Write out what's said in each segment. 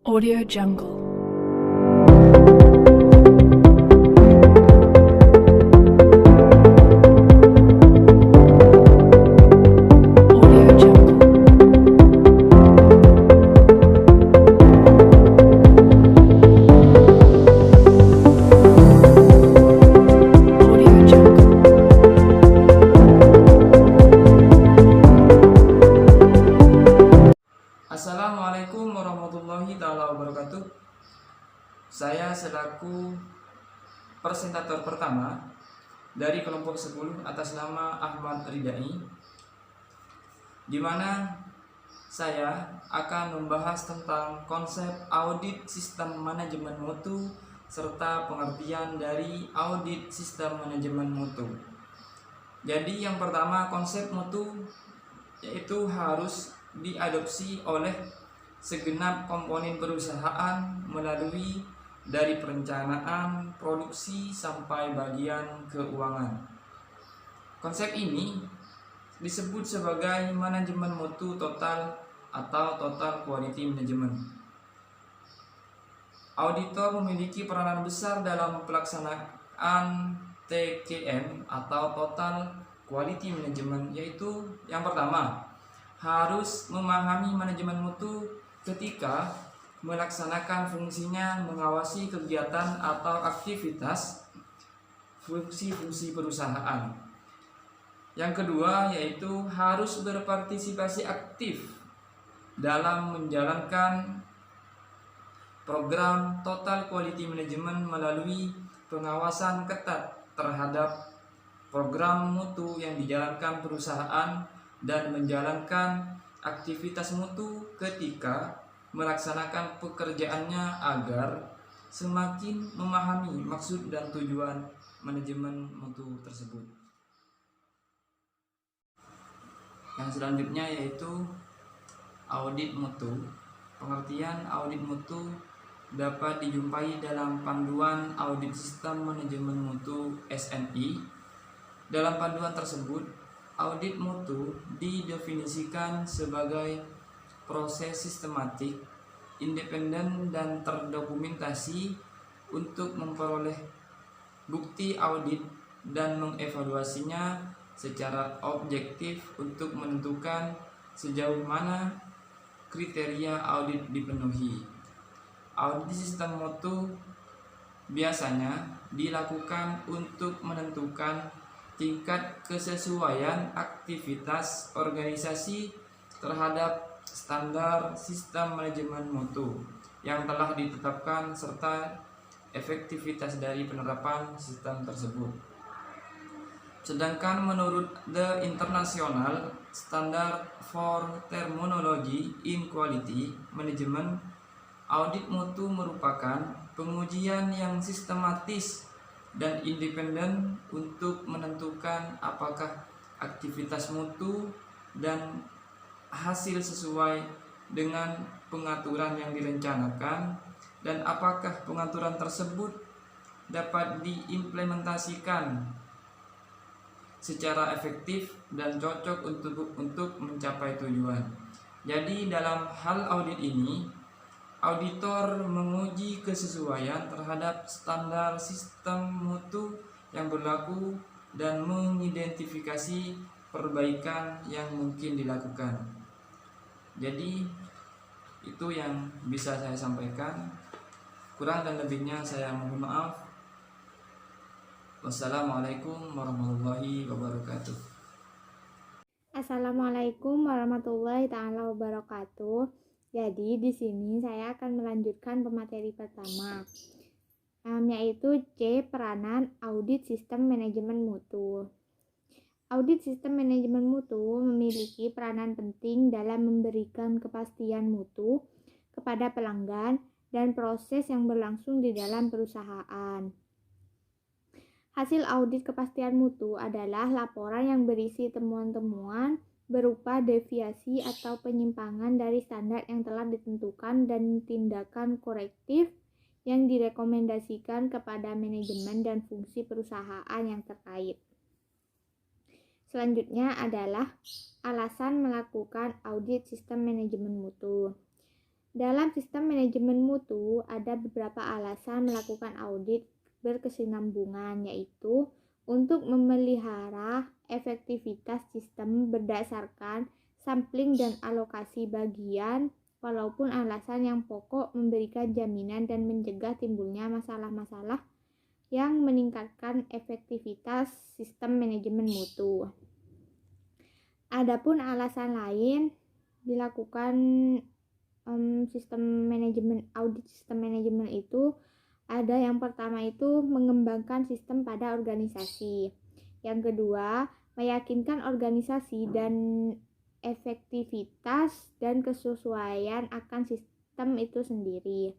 Audio Jungle. Audio Jungle. Audio Jungle. Assalamualaikum warahmatullahi taala wabarakatuh. Saya selaku presentator pertama dari kelompok 10 atas nama Ahmad Ridai, di mana saya akan membahas tentang konsep audit sistem manajemen mutu serta pengertian dari audit sistem manajemen mutu. Jadi yang pertama, konsep mutu yaitu harus diadopsi oleh segenap komponen perusahaan melalui dari perencanaan, produksi sampai bagian keuangan. Konsep ini disebut sebagai manajemen mutu total atau total quality management. Auditor memiliki peranan besar dalam pelaksanaan TQM atau total quality management, yaitu yang pertama, harus memahami manajemen mutu ketika melaksanakan fungsinya mengawasi kegiatan atau aktivitas fungsi-fungsi perusahaan. Yang kedua yaitu harus berpartisipasi aktif dalam menjalankan program Total Quality Management melalui pengawasan ketat terhadap program mutu yang dijalankan perusahaan dan menjalankan aktivitas mutu ketika melaksanakan pekerjaannya agar semakin memahami maksud dan tujuan manajemen mutu tersebut. Yang selanjutnya yaitu audit mutu. Pengertian audit mutu dapat dijumpai dalam panduan audit sistem manajemen mutu SNI. Dalam panduan tersebut, audit mutu didefinisikan sebagai proses sistematik, independen dan terdokumentasi untuk memperoleh bukti audit dan mengevaluasinya secara objektif untuk menentukan sejauh mana kriteria audit dipenuhi. Audit sistem mutu biasanya dilakukan untuk menentukan tingkat kesesuaian aktivitas organisasi terhadap standar sistem manajemen mutu yang telah ditetapkan serta efektivitas dari penerapan sistem tersebut. Sedangkan menurut The International Standard for Terminology in Quality Management, audit mutu merupakan pengujian yang sistematis dan independen untuk menentukan apakah aktivitas mutu dan hasil sesuai dengan pengaturan yang direncanakan dan apakah pengaturan tersebut dapat diimplementasikan secara efektif dan cocok untuk mencapai tujuan. Jadi dalam hal audit ini, auditor menguji kesesuaian terhadap standar sistem mutu yang berlaku dan mengidentifikasi perbaikan yang mungkin dilakukan. Jadi itu yang bisa saya sampaikan. Kurang dan lebihnya saya mohon maaf. Wassalamualaikum warahmatullahi wabarakatuh. Assalamualaikum warahmatullahi taala wabarakatuh. Jadi di sini saya akan melanjutkan pemateri pertama, yaitu C, peranan audit sistem manajemen mutu. Audit sistem manajemen mutu memiliki peranan penting dalam memberikan kepastian mutu kepada pelanggan dan proses yang berlangsung di dalam perusahaan. Hasil audit kepastian mutu adalah laporan yang berisi temuan-temuan berupa deviasi atau penyimpangan dari standar yang telah ditentukan dan tindakan korektif yang direkomendasikan kepada manajemen dan fungsi perusahaan yang terkait. Selanjutnya adalah alasan melakukan audit sistem manajemen mutu. Dalam sistem manajemen mutu ada beberapa alasan melakukan audit berkesinambungan, yaitu untuk memelihara efektivitas sistem berdasarkan sampling dan alokasi bagian, walaupun alasan yang pokok memberikan jaminan dan mencegah timbulnya masalah-masalah yang meningkatkan efektivitas sistem manajemen mutu. Adapun alasan lain dilakukan sistem manajemen audit sistem manajemen itu ada yang pertama itu mengembangkan sistem pada organisasi. Yang kedua, meyakinkan organisasi dan efektivitas dan kesesuaian akan sistem itu sendiri.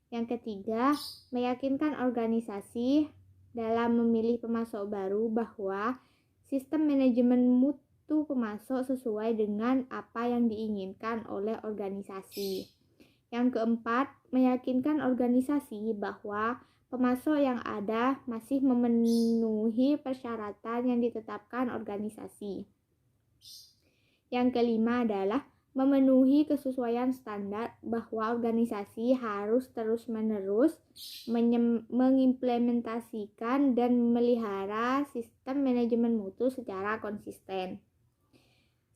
Yang ketiga, meyakinkan organisasi dalam memilih pemasok baru bahwa sistem manajemen mutu pemasok sesuai dengan apa yang diinginkan oleh organisasi. Yang keempat, meyakinkan organisasi bahwa pemasok yang ada masih memenuhi persyaratan yang ditetapkan organisasi. Yang kelima adalah memenuhi kesesuaian standar bahwa organisasi harus terus-menerus mengimplementasikan dan memelihara sistem manajemen mutu secara konsisten.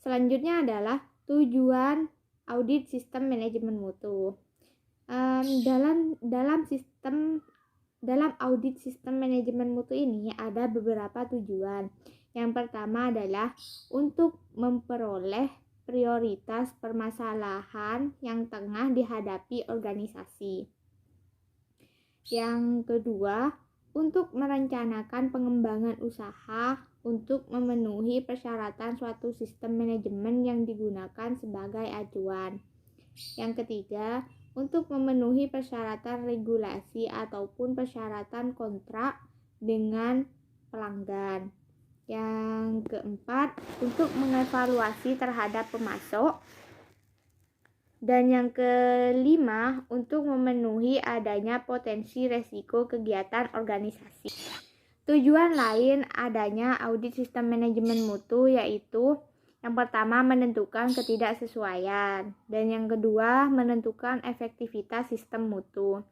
Selanjutnya adalah tujuan audit sistem manajemen mutu. Dalam audit sistem manajemen mutu ini ada beberapa tujuan. Yang pertama adalah untuk memperoleh prioritas permasalahan yang tengah dihadapi organisasi. Yang kedua, untuk merencanakan pengembangan usaha untuk memenuhi persyaratan suatu sistem manajemen yang digunakan sebagai acuan. Yang ketiga, untuk memenuhi persyaratan regulasi ataupun persyaratan kontrak dengan pelanggan. Yang keempat, untuk mengevaluasi terhadap pemasok. Dan yang kelima, untuk memenuhi adanya potensi resiko kegiatan organisasi. Tujuan lain adanya audit sistem manajemen mutu yaitu yang pertama menentukan ketidaksesuaian, dan yang kedua menentukan efektivitas sistem mutu.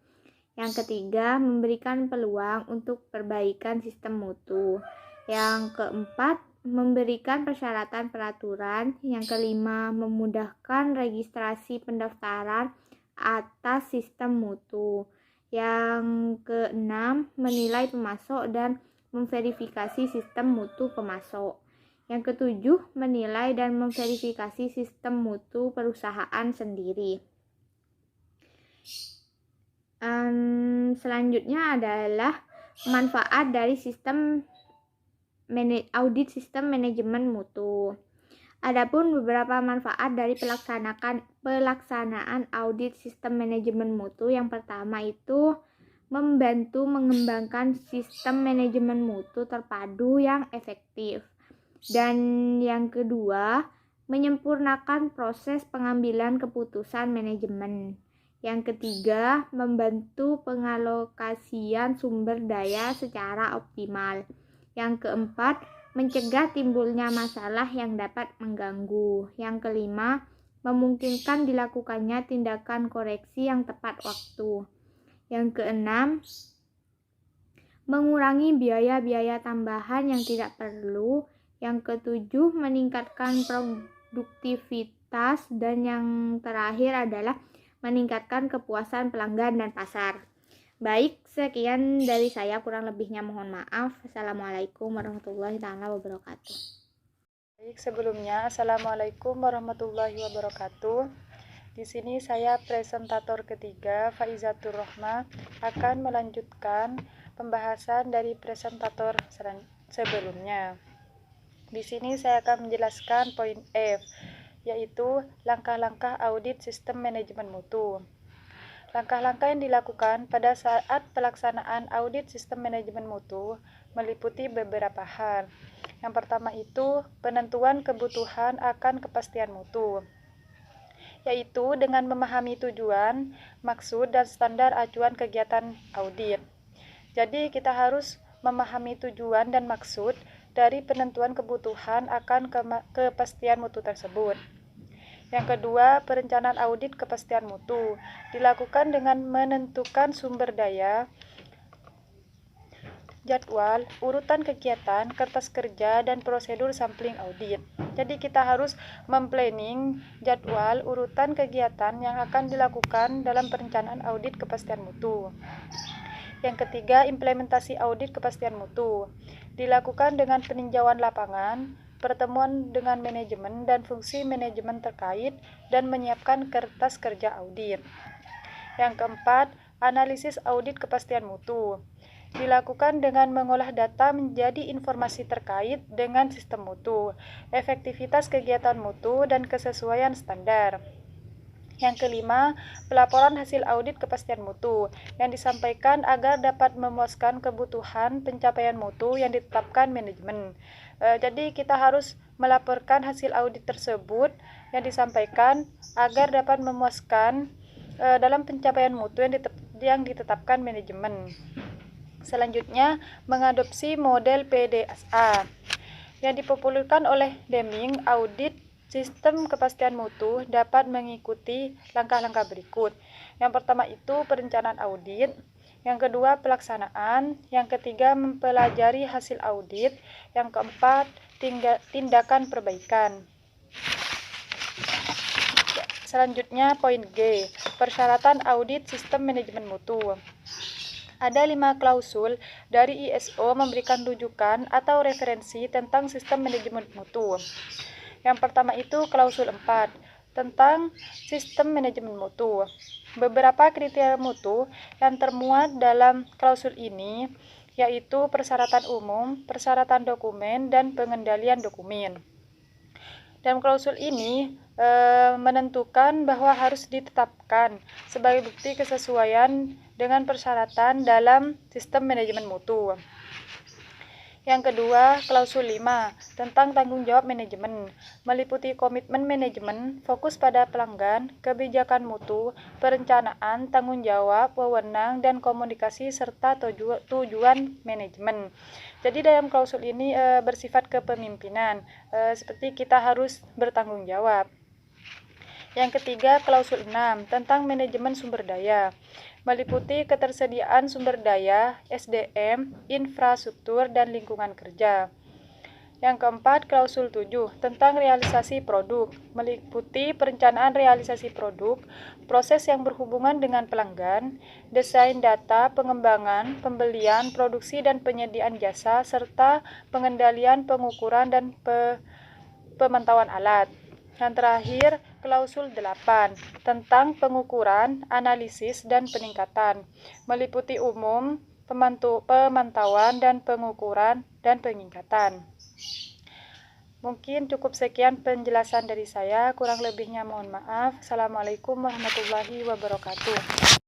Yang ketiga memberikan peluang untuk perbaikan sistem mutu. Yang keempat memberikan persyaratan peraturan. Yang kelima memudahkan registrasi pendaftaran atas sistem mutu. Yang keenam menilai pemasok dan memverifikasi sistem mutu pemasok. Yang ketujuh menilai dan memverifikasi sistem mutu perusahaan sendiri. Selanjutnya adalah manfaat dari audit sistem manajemen mutu. Adapun beberapa manfaat dari pelaksanaan audit sistem manajemen mutu, yang pertama itu membantu mengembangkan sistem manajemen mutu terpadu yang efektif. Dan yang kedua, menyempurnakan proses pengambilan keputusan manajemen. Yang ketiga, membantu pengalokasian sumber daya secara optimal. Yang keempat, mencegah timbulnya masalah yang dapat mengganggu. Yang kelima, memungkinkan dilakukannya tindakan koreksi yang tepat waktu. Yang keenam, mengurangi biaya-biaya tambahan yang tidak perlu. Yang ketujuh, meningkatkan produktivitas. Dan yang terakhir adalah meningkatkan kepuasan pelanggan dan pasar. Baik, sekian dari saya, kurang lebihnya mohon maaf. Assalamualaikum warahmatullahi wabarakatuh. Baik, sebelumnya Assalamualaikum warahmatullahi wabarakatuh. Di sini saya presentator ketiga, Faizatur Rohmah, akan melanjutkan pembahasan dari presentator sebelumnya. Di sini saya akan menjelaskan poin F, yaitu langkah-langkah audit sistem manajemen mutu. Langkah-langkah yang dilakukan pada saat pelaksanaan audit sistem manajemen mutu meliputi beberapa hal. Yang pertama itu penentuan kebutuhan akan kepastian mutu, yaitu dengan memahami tujuan, maksud, dan standar acuan kegiatan audit. Jadi kita harus memahami tujuan dan maksud dari penentuan kebutuhan akan kepastian mutu tersebut. Yang kedua, perencanaan audit kepastian mutu dilakukan dengan menentukan sumber daya, jadwal, urutan kegiatan, kertas kerja, dan prosedur sampling audit. Jadi kita harus memplanning jadwal, urutan kegiatan yang akan dilakukan dalam perencanaan audit kepastian mutu. Yang ketiga, implementasi audit kepastian mutu dilakukan dengan peninjauan lapangan, pertemuan dengan manajemen dan fungsi manajemen terkait, dan menyiapkan kertas kerja audit. Yang keempat, analisis audit kepastian mutu dilakukan dengan mengolah data menjadi informasi terkait dengan sistem mutu, efektivitas kegiatan mutu, dan kesesuaian standar. Yang kelima, pelaporan hasil audit kepastian mutu yang disampaikan agar dapat memuaskan kebutuhan pencapaian mutu yang ditetapkan manajemen. Jadi kita harus melaporkan hasil audit tersebut yang disampaikan agar dapat memuaskan dalam pencapaian mutu yang ditetapkan manajemen. Selanjutnya, mengadopsi model PDSA yang dipopulerkan oleh Deming. Audit sistem kepastian mutu dapat mengikuti langkah-langkah berikut. Yang pertama itu perencanaan audit, yang kedua pelaksanaan, yang ketiga mempelajari hasil audit, yang keempat tindakan perbaikan. Selanjutnya poin G, persyaratan audit sistem manajemen mutu. Ada 5 klausul dari ISO memberikan rujukan atau referensi tentang sistem manajemen mutu. Yang pertama itu klausul 4 tentang sistem manajemen mutu. Beberapa kriteria mutu yang termuat dalam klausul ini yaitu persyaratan umum, persyaratan dokumen, dan pengendalian dokumen. Dalam klausul ini menentukan bahwa harus ditetapkan sebagai bukti kesesuaian dengan persyaratan dalam sistem manajemen mutu. Yang kedua, klausul 5 tentang tanggung jawab manajemen, meliputi komitmen manajemen, fokus pada pelanggan, kebijakan mutu, perencanaan, tanggung jawab, wewenang, dan komunikasi, serta tujuan manajemen. Jadi dalam klausul ini bersifat kepemimpinan, seperti kita harus bertanggung jawab. Yang ketiga, klausul 6 tentang manajemen sumber daya, meliputi ketersediaan sumber daya, SDM, infrastruktur, dan lingkungan kerja. Yang keempat, klausul 7 tentang realisasi produk, meliputi perencanaan realisasi produk, proses yang berhubungan dengan pelanggan, desain data, pengembangan, pembelian, produksi, dan penyediaan jasa, serta pengendalian, pengukuran, dan pemantauan alat. Yang terakhir, klausul 8 tentang pengukuran, analisis, dan peningkatan, meliputi umum, pemantauan, dan pengukuran, dan peningkatan. Mungkin cukup sekian penjelasan dari saya, kurang lebihnya mohon maaf. Assalamualaikum warahmatullahi wabarakatuh.